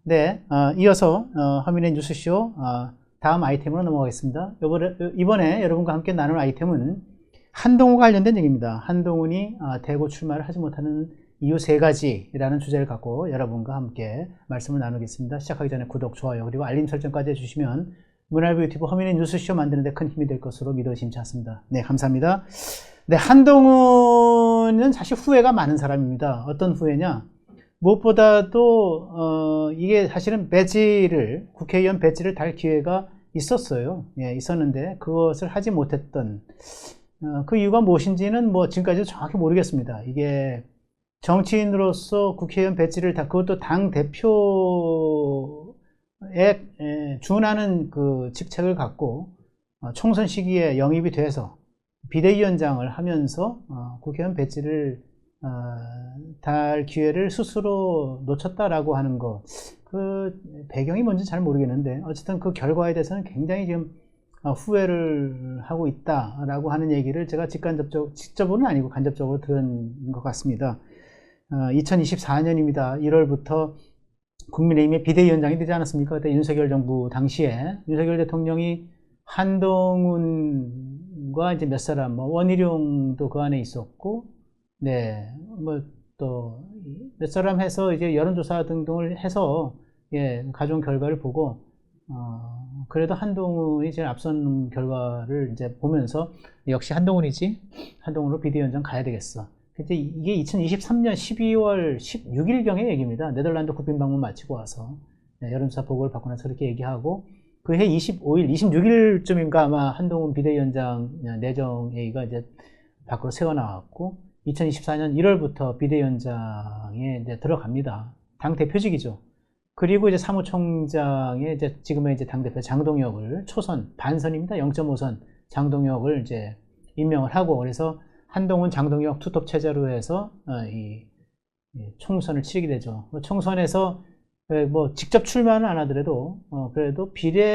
네, 이어서 허민의 뉴스쇼 다음 아이템으로 넘어가겠습니다. 이번에 여러분과 함께 나눌 아이템은 한동훈과 관련된 얘기입니다. 한동훈이 대구 출마를 하지 못하는 이유 3가지라는 주제를 갖고 여러분과 함께 말씀을 나누겠습니다. 시작하기 전에 구독, 좋아요, 그리고 알림 설정까지 해주시면 문화일보 유튜브 허민의 뉴스쇼 만드는 데 큰 힘이 될 것으로 믿어 의심치 않습니다. 네, 감사합니다. 네, 한동훈은 사실 후회가 많은 사람입니다. 어떤 후회냐? 무엇보다도 이게 사실은 배지를, 국회의원 배지를 달 기회가 있었어요. 예, 있었는데 그것을 하지 못했던 그 이유가 무엇인지는 뭐 지금까지도 정확히 모르겠습니다. 이게 정치인으로서 국회의원 배지를 그것도 당 대표에 준하는 그 직책을 갖고 총선 시기에 영입이 돼서 비대위원장을 하면서 국회의원 배지를 달 기회를 스스로 놓쳤다라고 하는 것, 그 배경이 뭔지 잘 모르겠는데 어쨌든 그 결과에 대해서는 굉장히 지금 후회를 하고 있다라고 하는 얘기를 제가 직접은 아니고 간접적으로 들은 것 같습니다. 2024년입니다. 1월부터 국민의힘의 비대위원장이 되지 않았습니까? 그때 윤석열 정부 당시에 윤석열 대통령이 한동훈과 이제 몇 사람, 원희룡도 그 안에 있었고, 네, 또 몇 사람 해서 이제 여론조사 등등을 해서 가져온 결과를 보고 그래도 한동훈이 제일 앞선 결과를 이제 보면서 역시 한동훈이지, 한동훈으로 비대위원장 가야 되겠어. 근데 이게 2023년 12월 16일경의 얘기입니다. 네덜란드 국빈 방문 마치고 와서 여론조사 보고를 받고 나서 그렇게 얘기하고 그해 25일, 26일쯤인가 아마 한동훈 비대위원장 내정회의가 이제 밖으로 새어나왔고 2024년 1월부터 비대위원장에 이제 들어갑니다. 당 대표직이죠. 그리고 이제 사무총장에 이제 지금의 이제 당대표 장동혁을 초선, 반선입니다. 0.5선 장동혁을 이제 임명을 하고 그래서 한동훈, 장동혁 투톱 체제로 해서 이 총선을 치르게 되죠. 총선에서 뭐 직접 출마는 안 하더라도 그래도 비례라도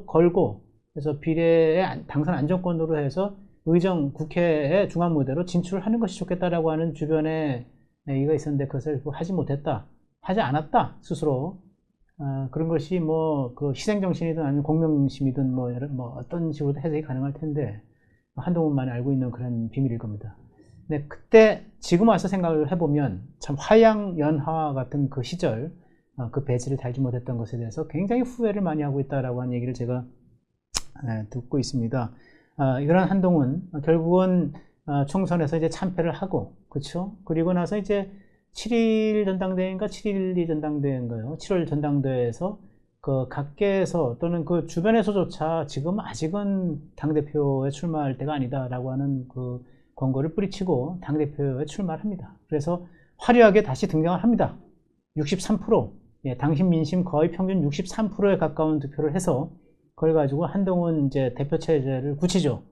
걸고 그래서 비례의 당선 안정권으로 해서 의정 국회의 중앙무대로 진출하는 것이 좋겠다라고 하는 주변에 얘기가 있었는데 그것을 하지 못했다, 하지 않았다 스스로. 그런 것이 뭐 그 희생정신이든 아니면 공명심이든 뭐 어떤 식으로도 해석이 가능할 텐데 한동훈만 알고 있는 그런 비밀일 겁니다. 근데 그때 지금 와서 생각을 해보면 참 화양연화 같은 그 시절 그 배지를 달지 못했던 것에 대해서 굉장히 후회를 많이 하고 있다라고 하는 얘기를 제가 듣고 있습니다. 이런 한동훈 결국은 총선에서 이제 참패를 하고 그렇죠. 그리고 나서 이제 7일 전당대회인가 7.12 전당대회인가요? 7월 전당대회에서 그 각계에서 또는 그 주변에서조차 지금 아직은 당대표에 출마할 때가 아니다라고 하는 그 권고를 뿌리치고 당대표에 출마를 합니다. 그래서 화려하게 다시 등장을 합니다. 63%, 당신 민심 거의 평균 63%에 가까운 득표를 해서 그걸 가지고 한동훈 이제 대표 체제를 굳히죠.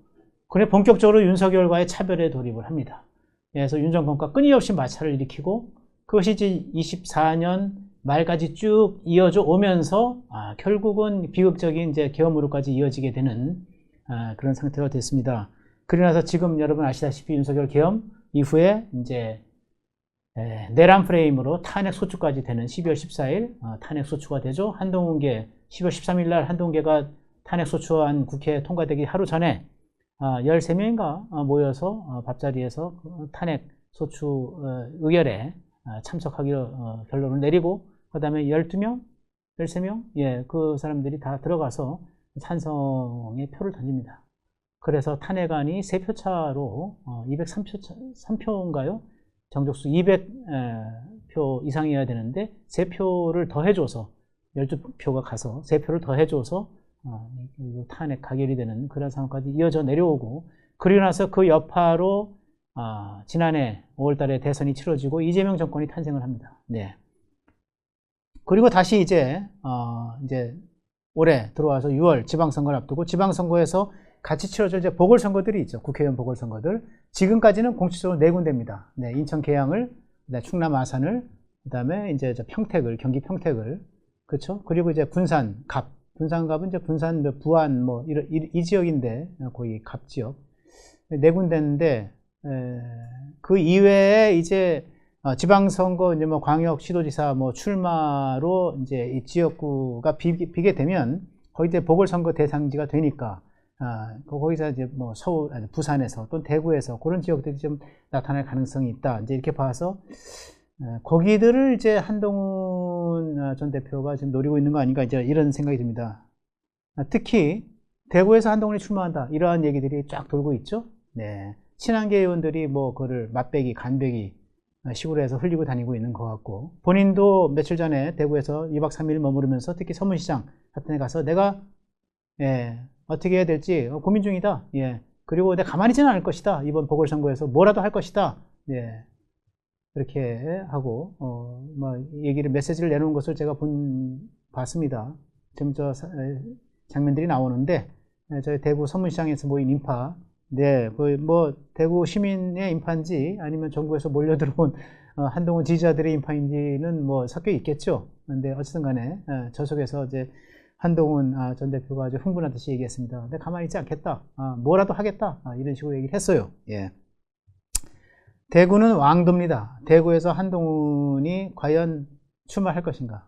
그래 본격적으로 윤석열과의 차별에 돌입을 합니다. 그래서 윤 정권과 끊임없이 마찰을 일으키고 그것이 이제 24년 말까지 쭉 이어져 오면서 결국은 비극적인 이제 계엄으로까지 이어지게 되는 그런 상태가 됐습니다. 그러고 나서 지금 여러분 아시다시피 윤석열 계엄 이후에 이제 내란 프레임으로 탄핵 소추까지 되는 12월 14일 탄핵 소추가 되죠. 한동훈계 10월 13일 날 한동훈계가 탄핵 소추안 국회 통과되기 하루 전에 13명인가 모여서 밥자리에서 탄핵 소추 의결에 참석하기로 결론을 내리고 그 다음에 12명, 13명 그 사람들이 다 들어가서 찬성의 표를 던집니다. 그래서 탄핵안이 3표 차로 203표인가요? 정족수 200표 이상이어야 되는데 3표를 더해줘서 12표가 가서 3표를 더해줘서 탄핵 가결이 되는 그런 상황까지 이어져 내려오고 그리고 나서 그 여파로 지난해 5월달에 대선이 치러지고 이재명 정권이 탄생을 합니다. 네. 그리고 다시 이제 올해 들어와서 6월 지방선거를 앞두고 지방선거에서 같이 치러질 이제 보궐선거들이 있죠. 국회의원 보궐선거들. 지금까지는 공식적으로 4군데입니다. 네, 인천 계양을, 충남 아산을, 그 다음에 이제 평택을, 경기 평택을, 그렇죠? 그리고 이제 군산 갑은 이제 군산, 부안, 이 지역인데, 거의 갑 지역. 4군데인데, 그 이외에 이제 지방선거 이제 뭐 광역시도지사 뭐 출마로 이제 이 지역구가 비게 되면 거기 이제 보궐선거 대상지가 되니까 거기서 이제 뭐 서울, 아니 부산에서 또는 대구에서 그런 지역들이 좀 나타날 가능성이 있다. 이제 이렇게 봐서 거기들을 이제 한동훈 전 대표가 지금 노리고 있는 거 아닌가 이제 이런 생각이 듭니다. 특히 대구에서 한동훈이 출마한다 이러한 얘기들이 쫙 돌고 있죠. 네, 친한계 의원들이 뭐 그거를 맛배기, 간배기 식으로 해서 흘리고 다니고 있는 것 같고 본인도 며칠 전에 대구에서 2박 3일 머무르면서 특히 서문시장 같은 데 가서 내가 어떻게 해야 될지 고민 중이다. 그리고 내가 가만히 있지는 않을 것이다. 이번 보궐선거에서 뭐라도 할 것이다. 그렇게 하고 뭐 얘기를 메시지를 내놓은 것을 제가 봤습니다. 지금 저 장면들이 나오는데 저희 대구 서문시장에서 모인 인파, 뭐 대구 시민의 인파인지 아니면 정부에서 몰려 들어온 한동훈 지지자들의 인파인지는 뭐 섞여 있겠죠. 근데 어쨌든 간에 저 속에서 이제 한동훈 전 대표가 아주 흥분하듯이 얘기했습니다. 내가 가만히 있지 않겠다. 뭐라도 하겠다. 이런 식으로 얘기를 했어요. 대구는 왕도입니다. 대구에서 한동훈이 과연 출마할 것인가,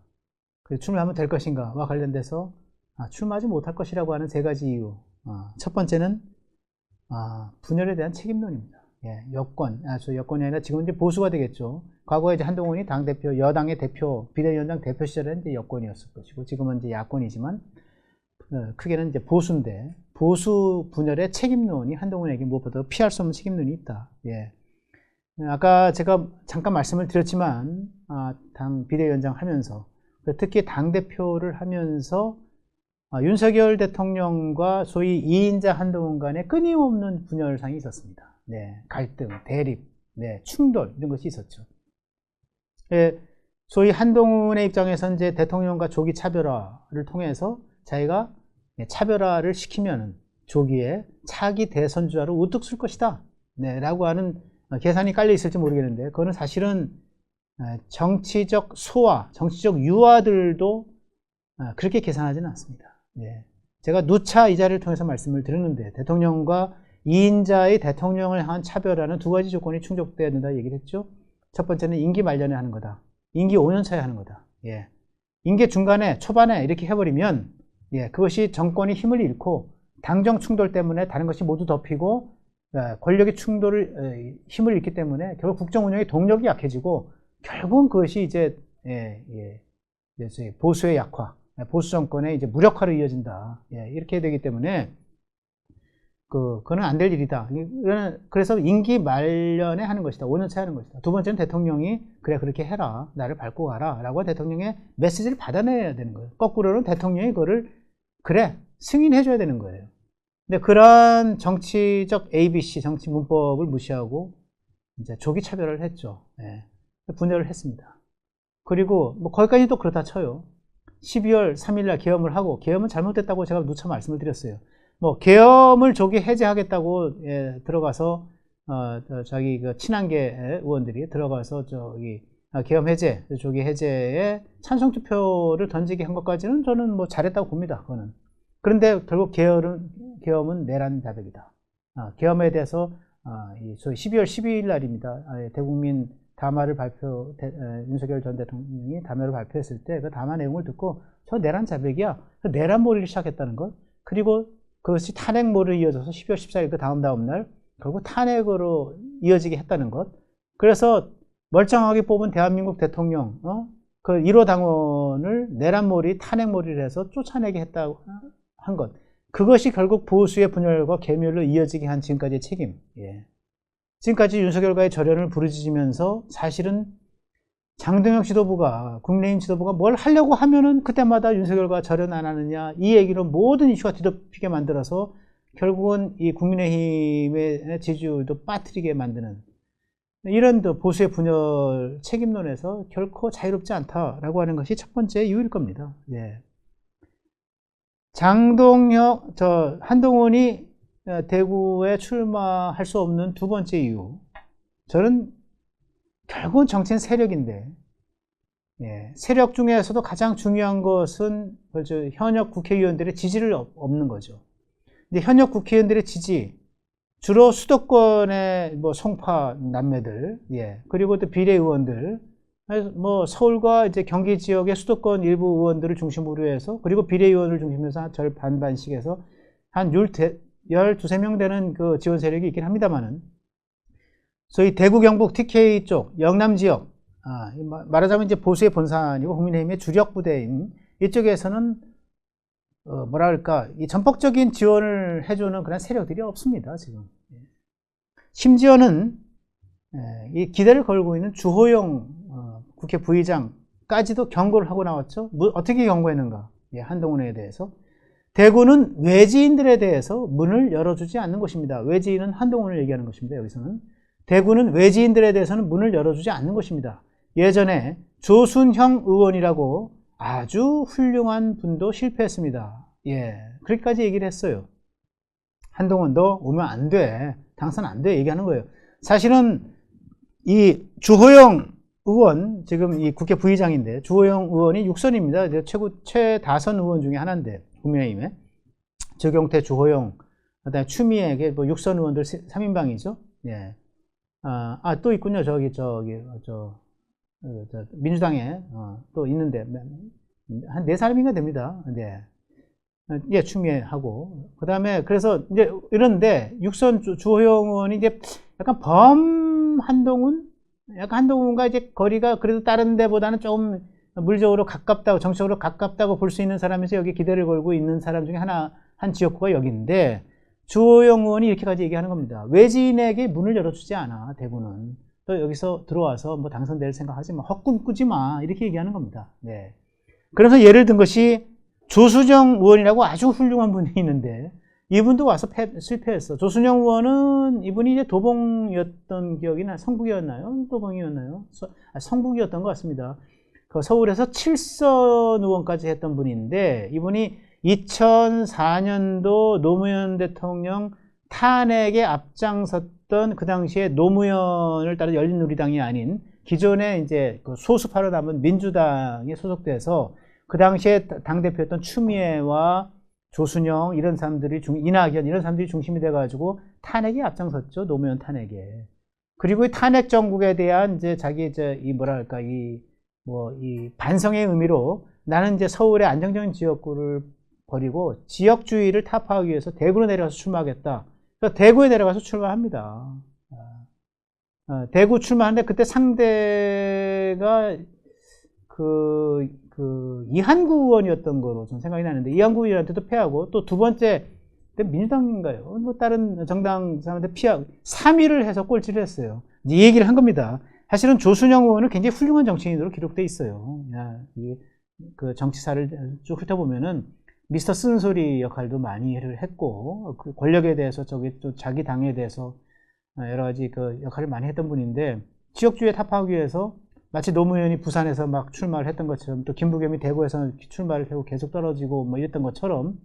출마하면 될 것인가와 관련돼서 출마하지 못할 것이라고 하는 세 가지 이유. 첫 번째는 분열에 대한 책임론입니다. 여권이 아니라 지금 이제 보수가 되겠죠. 과거에 이제 한동훈이 당대표, 여당의 대표, 비대위원장 대표 시절에 이제 여권이었을 것이고, 지금은 이제 야권이지만, 크게는 이제 보수인데, 보수 분열의 책임론이 한동훈에게 무엇보다 피할 수 없는 책임론이 있다. 아까 제가 잠깐 말씀을 드렸지만, 당 비대위원장 하면서, 특히 당대표를 하면서, 윤석열 대통령과 소위 2인자 한동훈 간에 끊임없는 분열상이 있었습니다. 갈등, 대립, 충돌 이런 것이 있었죠. 소위 한동훈의 입장에서는 이제 대통령과 조기 차별화를 통해서 자기가 차별화를 시키면 조기에 차기 대선주자로 우뚝 설 것이다. 라고 하는 계산이 깔려 있을지 모르겠는데 그거는 사실은 정치적 소화, 정치적 유화들도 그렇게 계산하지는 않습니다. 제가 누차 이 자리를 통해서 말씀을 드렸는데 대통령과 2인자의 대통령을 향한 차별화는 두 가지 조건이 충족되어야 된다 얘기를 했죠. 첫 번째는 임기 말년에 하는 거다. 임기 5년 차에 하는 거다. 임기 중간에 초반에 이렇게 해버리면 그것이 정권이 힘을 잃고 당정 충돌 때문에 다른 것이 모두 덮이고 권력의 충돌을 힘을 잃기 때문에 결국 국정 운영의 동력이 약해지고 결국은 그것이 이제 보수의 약화, 보수 정권의 이제 무력화로 이어진다. 이렇게 되기 때문에 그거는 안 될 일이다. 그래서 임기 말년에 하는 것이다. 5년 차에 하는 것이다. 두 번째는 대통령이 그래 그렇게 해라. 나를 밟고 가라. 라고 대통령의 메시지를 받아내야 되는 거예요. 거꾸로는 대통령이 그거를 그래 승인해 줘야 되는 거예요. 근데 그러한 정치적 ABC, 정치 문법을 무시하고 이제 조기 차별을 했죠. 분열을 했습니다. 그리고 뭐 거기까지 또 그렇다 쳐요. 12월 3일 날 계엄을 하고 계엄은 잘못됐다고 제가 누차 말씀을 드렸어요. 뭐 계엄을 조기 해제하겠다고 들어가서 자기 그 친한계 의원들이 들어가서 계엄 해제, 조기 해제에 찬성 투표를 던지게 한 것까지는 저는 뭐 잘했다고 봅니다. 그거는. 그런데 결국 계엄은 내란 자백이다. 계엄에 대해서 소위 12월 12일 날입니다. 대국민 담화를 윤석열 전 대통령이 담화를 발표했을 때 그 담화 내용을 듣고 저 내란 자백이야. 내란몰이를 시작했다는 것. 그리고 그것이 탄핵몰이로 이어져서 12월 14일 그 다음 날 결국 탄핵으로 이어지게 했다는 것. 그래서 멀쩡하게 뽑은 대한민국 대통령, 그 1호 당원을 내란몰이, 탄핵몰이를 해서 쫓아내게 했다고 한 것. 그것이 결국 보수의 분열과 계멸로 이어지게 한 지금까지의 책임. 지금까지 윤석열과의 절연을 부르짖으면서 사실은 장동혁 지도부가, 국민의힘 지도부가 뭘 하려고 하면은 그때마다 윤석열과 절연 안 하느냐, 이 얘기로 모든 이슈가 뒤덮이게 만들어서 결국은 이 국민의힘의 지지율도 빠뜨리게 만드는 이런 보수의 분열 책임론에서 결코 자유롭지 않다라고 하는 것이 첫 번째 이유일 겁니다. 한동훈이 대구에 출마할 수 없는 두 번째 이유. 저는 결국은 정치는 세력인데, 세력 중에서도 가장 중요한 것은 현역 국회의원들의 지지를 얻는 거죠. 근데 현역 국회의원들의 지지, 주로 수도권의 뭐 송파 남매들, 예, 그리고 또 비례의원들, 뭐 서울과 이제 경기 지역의 수도권 일부 의원들을 중심으로 해서, 그리고 비례의원을 중심으로 해서 절반반씩 해서 한 12~13명 되는 그 지원 세력이 있긴 합니다만은, 소위 대구 경북 TK 쪽 영남 지역, 말하자면 이제 보수의 본산이고 국민의힘의 주력 부대인 이쪽에서는 뭐랄까, 이 전폭적인 지원을 해주는 그런 세력들이 없습니다, 지금. 심지어는 이 기대를 걸고 있는 주호영 국회 부의장까지도 경고를 하고 나왔죠. 어떻게 경고했는가? 예, 한동훈에 대해서. 대구는 외지인들에 대해서 문을 열어주지 않는 것입니다. 외지인은 한동훈을 얘기하는 것입니다, 여기서는. 대구는 외지인들에 대해서는 문을 열어주지 않는 것입니다. 예전에 조순형 의원이라고 아주 훌륭한 분도 실패했습니다. 예, 그렇게까지 얘기를 했어요. 한동훈 너 오면 안 돼, 당선 안 돼, 얘기하는 거예요. 사실은 이 주호영 의원, 지금 이 국회 부의장인데, 주호영 의원이 6선입니다. 최다선 의원 중에 하나인데, 국민의힘에 조경태, 주호영, 그다음에 추미애에게 뭐 6선 의원들 3인방이죠. 예. 또 있군요. 민주당에 또 있는데 한 4사람인가 됩니다. 네. 예, 추미애하고. 그 다음에, 그래서 이제 이런데, 6선 주호영 의원이 이제 약간 한동훈? 약간 한동훈과 이제 거리가 그래도 다른 데보다는 조금 물리적으로 가깝다고, 정치적으로 가깝다고 볼 수 있는 사람에서 여기 기대를 걸고 있는 사람 중에 한 지역구가 여기인데, 주호영 의원이 이렇게까지 얘기하는 겁니다. 외지인에게 문을 열어주지 않아, 대구는. 또 여기서 들어와서 뭐 당선될 생각하지 마, 헛꿈 꾸지 마, 이렇게 얘기하는 겁니다. 네. 그래서 예를 든 것이 조수정 의원이라고 아주 훌륭한 분이 있는데, 이분도 와서 실패했어. 조순영 의원은 이분이 이제 도봉이었던 기억이 성북이었나요? 도봉이었나요? 성북이었던 것 같습니다. 그 서울에서 7선 의원까지 했던 분인데, 이분이 2004년도 노무현 대통령 탄핵에 앞장섰던 그 당시에 노무현을 따른 열린우리당이 아닌 기존에 이제 그 소수파로 남은 민주당에 소속돼서 그 당시에 당대표였던 추미애와 조순영 이런 사람들이 이낙연 이런 사람들이 중심이 돼가지고 탄핵에 앞장섰죠. 노무현 탄핵에. 그리고 이 탄핵 정국에 대한 이제 자기 이 반성의 의미로 나는 이제 서울의 안정적인 지역구를 버리고 지역주의를 타파하기 위해서 대구로 내려가서 출마하겠다. 그래서 대구에 내려가서 출마합니다. 대구 출마하는데 그때 상대가 이한구 의원이었던 거로 좀 생각이 나는데, 이한구 의원한테도 패하고, 또 두 번째, 민주당인가요? 뭐 다른 정당 사람한테 피하고, 3위를 해서 꼴찌를 했어요. 이 얘기를 한 겁니다. 사실은 조순영 의원은 굉장히 훌륭한 정치인으로 기록돼 있어요. 그 정치사를 쭉 훑어보면은, 미스터 쓴소리 역할도 많이 했고, 그 권력에 대해서 또 자기 당에 대해서 여러 가지 그 역할을 많이 했던 분인데, 지역주의에 타파하기 위해서 마치 노무현이 부산에서 막 출마를 했던 것처럼, 또 김부겸이 대구에서 출마를 하고 계속 떨어지고 뭐 이랬던 것처럼,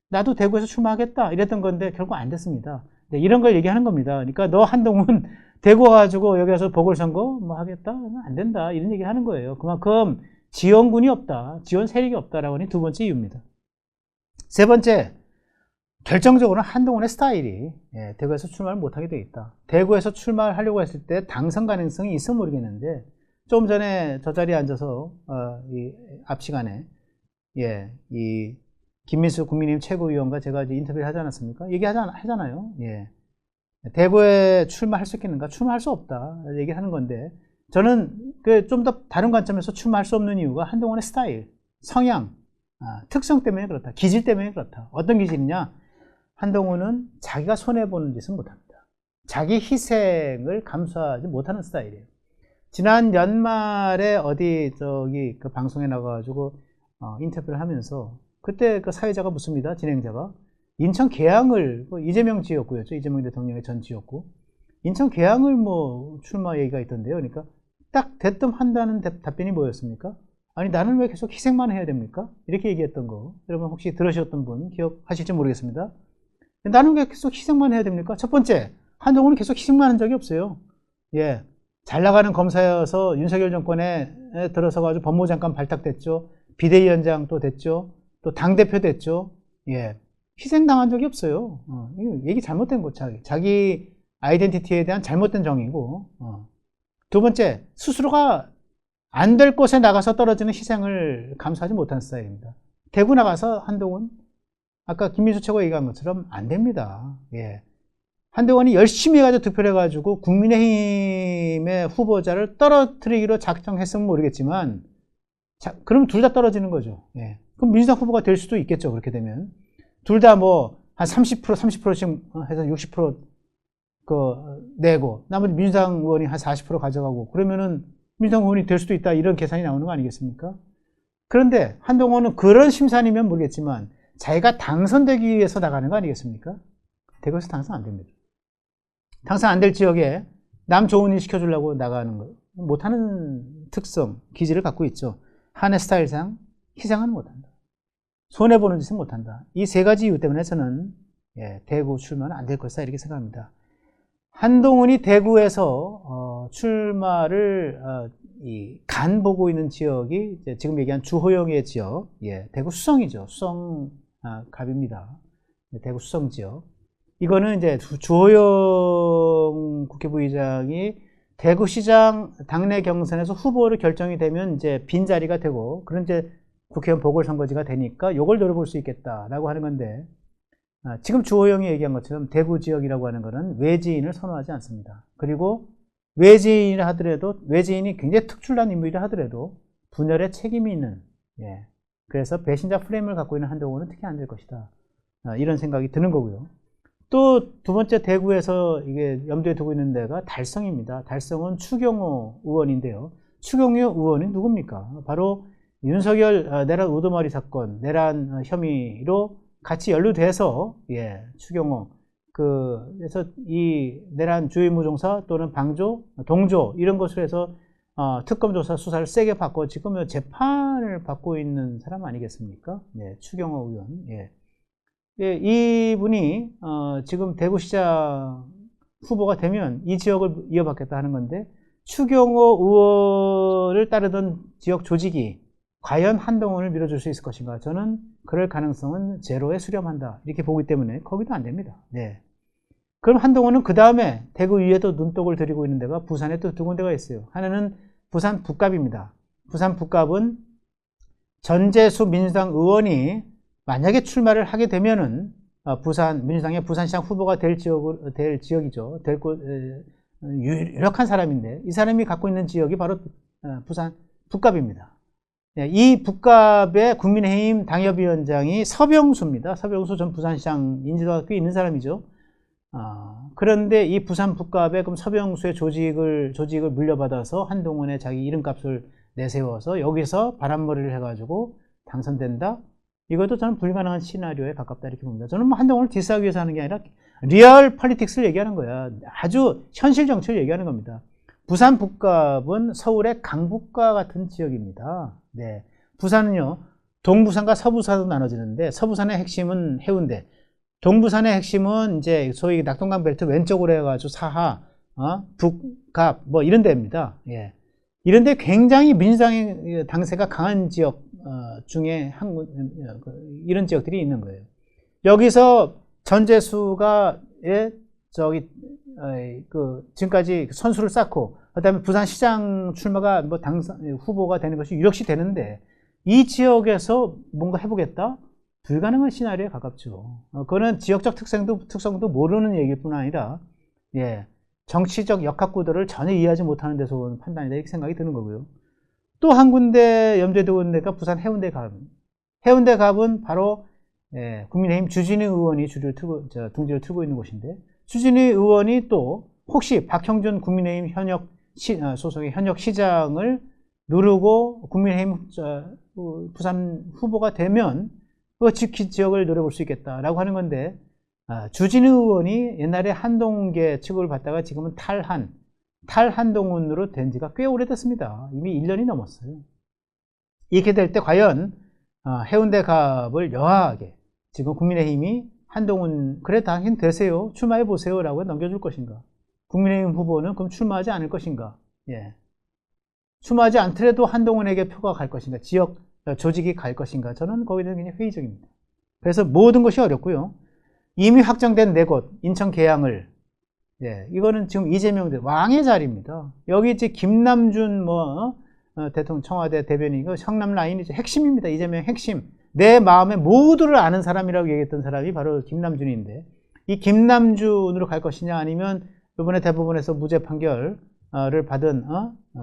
나도 대구에서 출마하겠다 이랬던 건데 결국 안 됐습니다. 네, 이런 걸 얘기하는 겁니다. 그러니까 너 한동훈 대구 와가지고 여기 와서 보궐선거 뭐 하겠다? 안 된다, 이런 얘기를 하는 거예요. 그만큼 지원군이 없다, 지원 세력이 없다라고 하는 두 번째 이유입니다. 세 번째, 결정적으로 한동훈의 스타일이 대구에서 출마를 못하게 되어 있다. 대구에서 출마를 하려고 했을 때 당선 가능성이 있으면 모르겠는데, 좀 전에 저 자리에 앉아서 이 앞 시간에 이 김민수 국민의힘 최고위원과 제가 이제 인터뷰를 하지 않았습니까? 하잖아요. 예. 대구에 출마할 수 있겠는가? 출마할 수 없다 얘기하는 건데, 저는 좀 더 다른 관점에서 출마할 수 없는 이유가 한동훈의 스타일, 성향, 특성 때문에 그렇다. 기질 때문에 그렇다. 어떤 기질이냐? 한동훈은 자기가 손해보는 짓은 못합니다. 자기 희생을 감수하지 못하는 스타일이에요. 지난 연말에 그 방송에 나가가지고 인터뷰를 하면서, 그때 그 사회자가 묻습니다. 진행자가. 인천 계양을, 이재명 지역구였죠. 이재명 대통령의 전 지역구. 인천 계양을 뭐 출마 얘기가 있던데요. 그러니까 딱 대뜸 한다는 답변이 뭐였습니까? 아니, 나는 왜 계속 희생만 해야 됩니까? 이렇게 얘기했던 거. 여러분 혹시 들으셨던 분 기억하실지 모르겠습니다. 나는 왜 계속 희생만 해야 됩니까? 첫 번째, 한동훈은 계속 희생만 한 적이 없어요. 예. 잘 나가는 검사여서 윤석열 정권에 들어서가지고 법무장관 발탁됐죠. 비대위원장 또 됐죠. 또 당대표 됐죠. 예. 희생당한 적이 없어요. 이거 얘기 잘못된 거, 자기 아이덴티티에 대한 잘못된 정의고, 두 번째, 스스로가 안 될 곳에 나가서 떨어지는 희생을 감수하지 못한 스타일입니다. 대구 나가서 한동훈, 아까 김민수 최고 얘기한 것처럼 안 됩니다. 예. 한동훈이 열심히 해가지고 투표를 해가지고 국민의힘의 후보자를 떨어뜨리기로 작정했으면 모르겠지만, 그럼 둘 다 떨어지는 거죠. 예. 그럼 민주당 후보가 될 수도 있겠죠. 그렇게 되면. 둘 다 뭐, 한 30%씩 해서 60% 내고, 나머지 민주당 의원이 한 40% 가져가고, 그러면은 민주당 의원이 될 수도 있다. 이런 계산이 나오는 거 아니겠습니까? 그런데 한동훈은 그런 심산이면 모르겠지만, 자기가 당선되기 위해서 나가는 거 아니겠습니까? 대구에서 당선 안 됩니다. 당선 안 될 지역에 남 좋은 일 시켜주려고 나가는 거. 못하는 특성, 기질을 갖고 있죠. 한해 스타일상 희생은 못한다. 손해보는 짓은 못한다. 이 세 가지 이유 때문에 저는 대구 출마는 안 될 것이다 이렇게 생각합니다. 한동훈이 대구에서 출마를 간 보고 있는 지역이 지금 얘기한 주호영의 지역, 대구 수성이죠. 수성 갑입니다. 대구 수성 지역. 이거는 이제 주호영 국회부의장이 대구시장 당내 경선에서 후보를 결정이 되면 이제 빈자리가 되고, 그런 이제 국회의원 보궐선거지가 되니까 요걸 노려볼 수 있겠다라고 하는 건데, 지금 주호영이 얘기한 것처럼 대구 지역이라고 하는 것은 외지인을 선호하지 않습니다. 그리고 외지인이라 하더라도, 외지인이 굉장히 특출난 인물이라 하더라도 분열에 책임이 있는, 그래서 배신자 프레임을 갖고 있는 한동훈은 특히 안 될 것이다. 이런 생각이 드는 거고요. 또 두 번째 대구에서 이게 염두에 두고 있는 데가 달성입니다. 달성은 추경호 의원인데요. 추경호 의원이 누굽니까? 바로 윤석열 내란 우두머리 사건, 내란 혐의로 같이 연루돼서, 추경호. 그래서 이 내란 주의무종사 또는 방조, 동조, 이런 것으로 해서, 특검 조사 수사를 세게 받고 지금 재판을 받고 있는 사람 아니겠습니까? 추경호 의원. 이분이, 지금 대구시장 후보가 되면 이 지역을 이어받겠다 하는 건데, 추경호 의원을 따르던 지역 조직이 과연 한동훈을 밀어줄 수 있을 것인가? 저는 그럴 가능성은 제로에 수렴한다. 이렇게 보기 때문에 거기도 안 됩니다. 그럼 한동훈은 그 다음에 대구 위에도 눈독을 들이고 있는 데가 부산에 또 두 군데가 있어요. 하나는 부산 북갑입니다. 부산 북갑은 전재수 민주당 의원이 만약에 출마를 하게 되면은 민주당의 부산시장 후보가 될 지역이죠. 유력한 사람인데, 이 사람이 갖고 있는 지역이 바로 부산 북갑입니다. 이 북갑의 국민의힘 당협위원장이 서병수입니다. 서병수 전 부산시장 인지도가 꽤 있는 사람이죠. 그런데 이 부산 북갑에 그럼 서병수의 조직을 물려받아서 한동훈의 자기 이름값을 내세워서 여기서 바람머리를 해가지고 당선된다? 이것도 저는 불가능한 시나리오에 가깝다 이렇게 봅니다. 저는 뭐 한동훈을 디스하기 위해서 하는 게 아니라 리얼 폴리틱스를 얘기하는 거야. 아주 현실 정치를 얘기하는 겁니다. 부산 북갑은 서울의 강북과 같은 지역입니다. 부산은요, 동부산과 서부산으로 나눠지는데, 서부산의 핵심은 해운대, 동부산의 핵심은 이제 소위 낙동강 벨트 왼쪽으로 해가지고 사하, 북갑, 뭐 이런 데입니다. 이런데 굉장히 민주당의 당세가 강한 지역 중에 이런 지역들이 있는 거예요. 여기서 전재수가 지금까지 선수를 쌓고, 그다음에 부산시장 출마가 뭐 후보가 되는 것이 유력시 되는데, 이 지역에서 뭔가 해보겠다? 불가능한 시나리오에 가깝죠. 그거는 지역적 특성도 모르는 얘기일 뿐 아니라, 정치적 역학구도를 전혀 이해하지 못하는 데서 온 판단이다 이렇게 생각이 드는 거고요. 또 한 군데 염두에 두고 있는 데가 부산 해운대 갑. 해운대 갑은 바로 국민의힘 주진우 의원이 둥지를 틀고 있는 곳인데, 주진우 의원이 또 혹시 박형준 국민의힘 소속의 현역 시장을 누르고 국민의힘 부산 후보가 되면 그 지역을 노려볼 수 있겠다라고 하는 건데, 주진우 의원이 옛날에 한동훈계 취급을 받다가 지금은 탈한동훈으로 된 지가 꽤 오래됐습니다. 이미 1년이 넘었어요. 이렇게 될 때 과연 해운대 갑을 여하게 지금 국민의힘이 한동훈 그래 당신 되세요, 출마해 보세요 라고 넘겨줄 것인가? 국민의힘 후보는 그럼 출마하지 않을 것인가? 출마하지 않더라도 한동훈에게 표가 갈 것인가? 지역 조직이 갈 것인가? 저는 거기에 대해서 굉장히 회의적입니다. 그래서 모든 것이 어렵고요. 이미 확정된 네 곳, 인천 계양을, 이거는 지금 이재명 왕의 자리입니다. 여기 이제 김남준 대통령 청와대 대변인, 이거 성남 라인이 핵심입니다. 이재명 핵심. 내 마음의 모두를 아는 사람이라고 얘기했던 사람이 바로 김남준인데, 이 김남준으로 갈 것이냐, 아니면 이번에 대법원에서 무죄 판결을 받은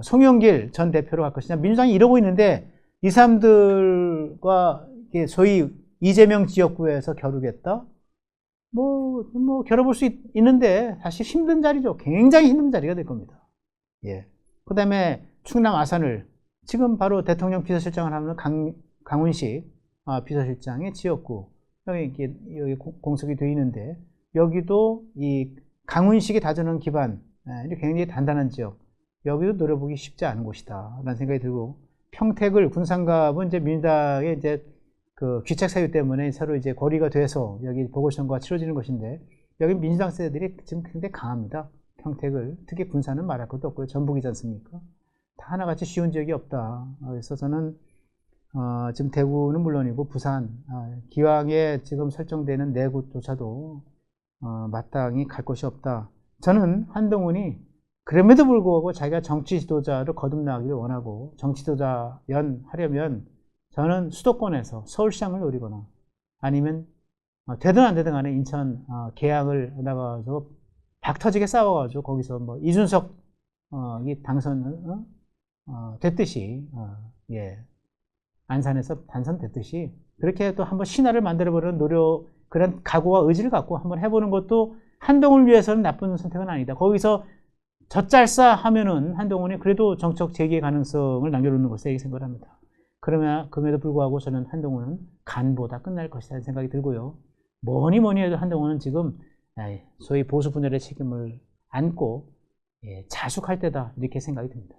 송영길 전 대표로 갈 것이냐, 민주당이 이러고 있는데, 이 사람들과 소위 이재명 지역구에서 겨루겠다? 겨뤄볼 수 있는데, 사실 힘든 자리죠. 굉장히 힘든 자리가 될 겁니다. 그 다음에 충남 아산을, 지금 바로 대통령 비서실장을 하는 강훈식 비서실장의 지역구, 여기 공석이 되어 있는데, 여기도 이 강훈식이 다져놓은 기반, 굉장히 단단한 지역, 여기도 노려보기 쉽지 않은 곳이다 라는 생각이 들고, 평택을 군산갑은 이제 민주당의 이제 그 귀책 사유 때문에 새로 이제 거리가 돼서 여기 보궐선거가 치러지는 것인데, 여기 민주당 세대들이 지금 굉장히 강합니다. 평택을, 특히 군산은 말할 것도 없고요. 전북이지 않습니까? 다 하나같이 쉬운 지역이 없다. 그래서 저는 지금 대구는 물론이고 부산, 기왕에 지금 설정되는 네 곳조차도 마땅히 갈 곳이 없다. 저는 한동훈이 그럼에도 불구하고 자기가 정치 지도자를 거듭나기를 원하고, 정치 지도자 하려면 저는 수도권에서 서울시장을 노리거나, 아니면 되든 안 되든 간에 인천 계양을 나가서 박터지게 싸워가지고 거기서 이준석 이 당선 됐듯이, 안산에서 당선됐듯이 그렇게 또 한번 신화를 만들어보는 그런 각오와 의지를 갖고 한번 해보는 것도 한동훈을 위해서는 나쁜 선택은 아니다. 거기서 젖잘싸 하면은 한동훈이 그래도 정책 재기의 가능성을 남겨놓는 것이라고 생각을 합니다. 그럼에도 불구하고 저는 한동훈은 간보다 끝날 것이라는 생각이 들고요. 뭐니 해도 한동훈은 지금 소위 보수 분열의 책임을 안고 자숙할 때다, 이렇게 생각이 듭니다.